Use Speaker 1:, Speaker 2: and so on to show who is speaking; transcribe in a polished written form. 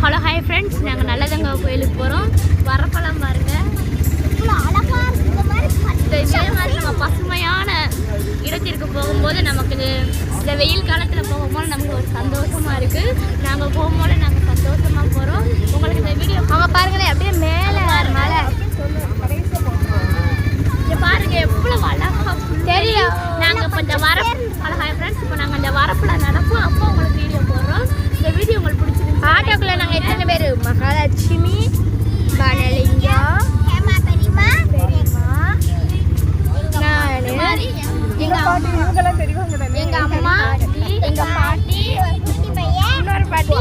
Speaker 1: Hello hi friends, நாங்கள் நல்லதங்க கோயிலுக்கு போகிறோம். வரப்பெல்லாம் பாருங்க, இதே மாதிரி நம்ம பசுமையான இடத்திற்கு போகும்போது நமக்கு இந்த வெயில் காலத்தில் போகும்போது நமக்கு ஒரு சந்தோஷமாக இருக்குது. நாங்கள் போகும்போது நாங்கள் சந்தோஷமாக போகிறோம். உங்களுக்கு இந்த வீடியோ அவங்க பாருங்களேன், அப்படியே மேலே மலை பாருங்க எவ்வளோ அழகா தெரியும். நாங்கள் இப்போ இந்த ஹாய் ஃப்ரெண்ட்ஸ், இப்போ நாங்கள் இந்த வரப்பில் நடப்போம். அப்போ உங்களுக்கு வீடியோ போடுறோம். இந்த வீடியோ உங்களுக்கு பிடிச்சிருக்கு. ஆட்டோக்குள்ளே நாங்கள் எத்தனை பேர்? மகாலட்சுமி, வனலிங்கம், எங்க அம்மா, எங்க பாட்டி, இன்னொரு பாட்டி,